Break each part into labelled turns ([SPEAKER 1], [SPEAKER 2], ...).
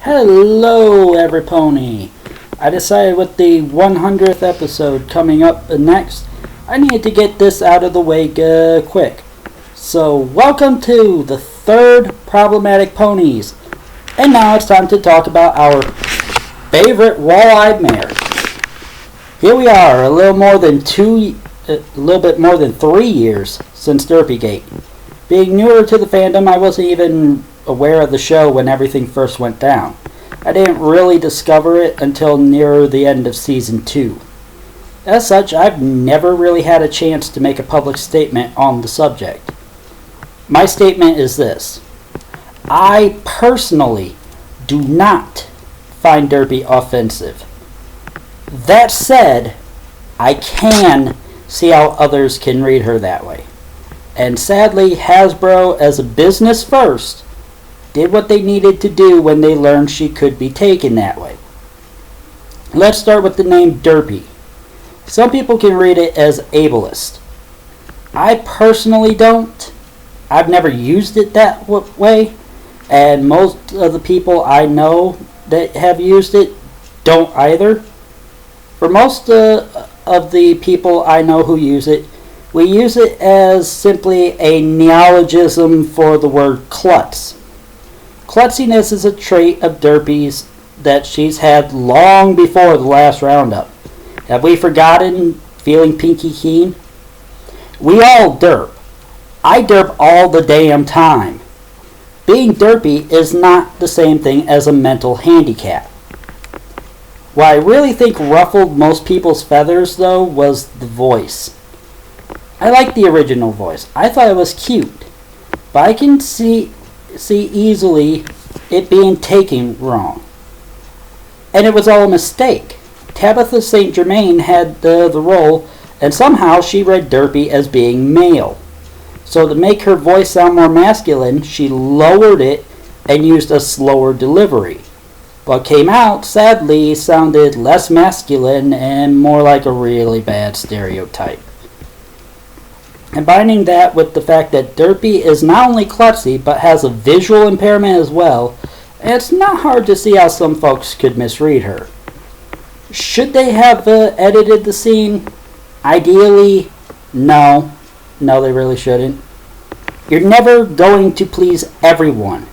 [SPEAKER 1] Hello, every pony. I decided with the 100th episode coming up next, I need to get this out of the way quick. So, welcome to the third Problematic Ponies. And now it's time to talk about our favorite wall-eyed mare. Here we are, a little bit more than 3 years since Derpy Gate. Being newer to the fandom, I wasn't even aware of the show when everything first went down. I didn't really discover it until near the end of Season 2. As such, I've never really had a chance to make a public statement on the subject. My statement is this. I personally do not find Derpy offensive. That said, I can see how others can read her that way. And sadly, Hasbro, as a business first, did what they needed to do when they learned she could be taken that way. Let's start with the name Derpy. Some people can read it as ableist. I personally don't. I've never used it that way, and most of the people I know that have used it don't either. For most of the people I know who use it, we use it as simply a neologism for the word klutz. Klutziness is a trait of Derpy's that she's had long before the last roundup. Have we forgotten feeling pinky keen? We all derp. I derp all the damn time. Being derpy is not the same thing as a mental handicap. What I really think ruffled most people's feathers, though, was the voice. I like the original voice. I thought it was cute. But I can see easily it being taken wrong. And it was all a mistake. Tabitha St. Germain had the role, and somehow she read Derpy as being male. So to make her voice sound more masculine, she lowered it and used a slower delivery. What came out, sadly, sounded less masculine and more like a really bad stereotype. Combining that with the fact that Derpy is not only klutzy, but has a visual impairment as well, it's not hard to see how some folks could misread her. Should they have edited the scene? Ideally, no. No, they really shouldn't. You're never going to please everyone.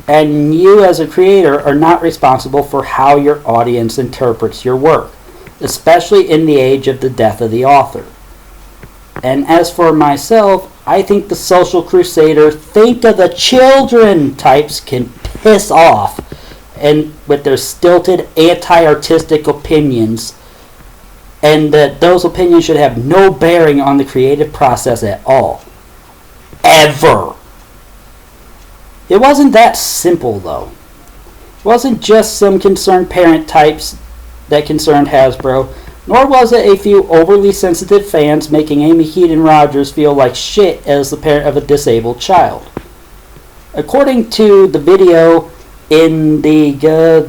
[SPEAKER 1] And you as a creator are not responsible for how your audience interprets your work, especially in the age of the death of the author. And as for myself, I think the social crusader, think of the children types can piss off and with their stilted anti-artistic opinions, and that those opinions should have no bearing on the creative process at all. Ever. It wasn't that simple, though. It wasn't just some concerned parent types that concerned Hasbro, nor was it a few overly sensitive fans making Amy Keaton Rogers feel like shit as the parent of a disabled child. According to the video in the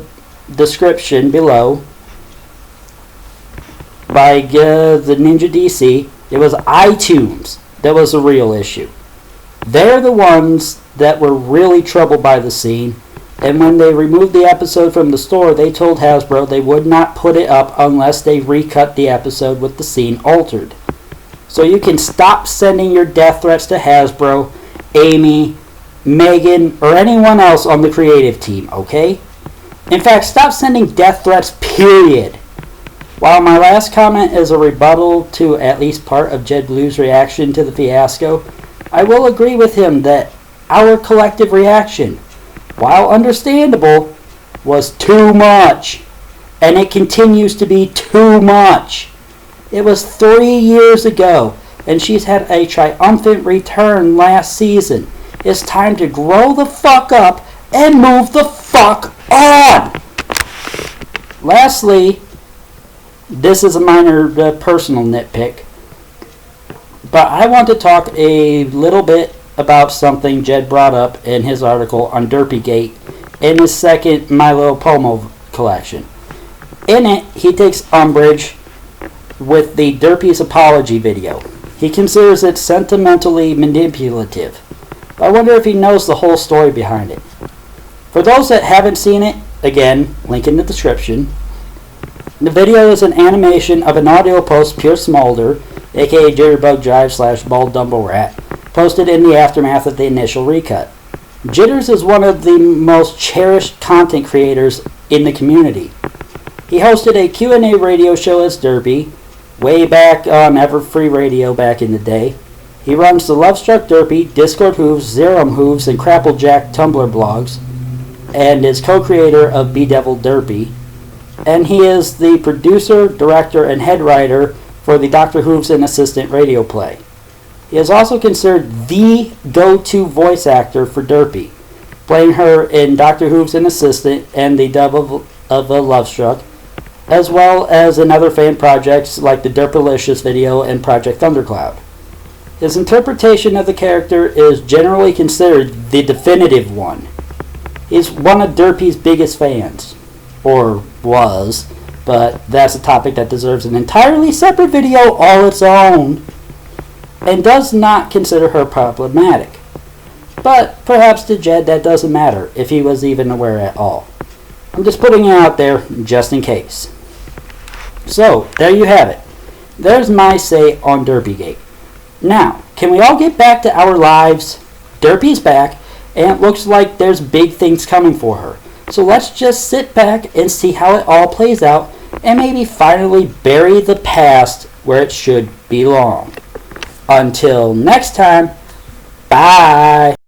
[SPEAKER 1] description below by the Ninja DC, it was iTunes that was the real issue. They're the ones that were really troubled by the scene, and when they removed the episode from the store, they told Hasbro they would not put it up unless they recut the episode with the scene altered. So you can stop sending your death threats to Hasbro, Amy, Megan, or anyone else on the creative team, okay? In fact, stop sending death threats, period. While my last comment is a rebuttal to at least part of Jed Blue's reaction to the fiasco, I will agree with him that our collective reaction, while understandable, was too much. And it continues to be too much. It was 3 years ago, and she's had a triumphant return last season. It's time to grow the fuck up and move the fuck on! Lastly, this is a minor personal nitpick, but I want to talk a little bit about something Jed brought up in his article on Derpy Gate in his second My Little Pomo collection. In it, he takes umbrage with the Derpy's apology video. He considers it sentimentally manipulative. But I wonder if he knows the whole story behind it. For those that haven't seen it, again, link in the description. The video is an animation of an audio post Pierce Smolder, aka Jitterbug Jive / Bald Dumbo Rat, posted in the aftermath of the initial recut. Jitters is one of the most cherished content creators in the community. He hosted a Q&A radio show as Derpy, way back on Everfree Radio back in the day. He runs the Lovestruck Derpy, Discord Hooves, Zerum Hooves, and Crapplejack Tumblr blogs, and is co-creator of Bedevil Derpy. And he is the producer, director, and head writer for the Dr. Hooves and Assistant radio play. He is also considered the go-to voice actor for Derpy, playing her in Dr. Hooves and Assistant and the dub of Lovestruck, as well as in other fan projects like the Derpalicious video and Project Thundercloud. His interpretation of the character is generally considered the definitive one. He's one of Derpy's biggest fans, or was, but that's a topic that deserves an entirely separate video all its own, and does not consider her problematic. But perhaps to Jed that doesn't matter, if he was even aware at all. I'm just putting it out there just in case. So, there you have it. There's my say on Derpygate. Now, can we all get back to our lives? Derpy's back, and it looks like there's big things coming for her. So let's just sit back and see how it all plays out, and maybe finally bury the past where it should belong. Until next time, bye!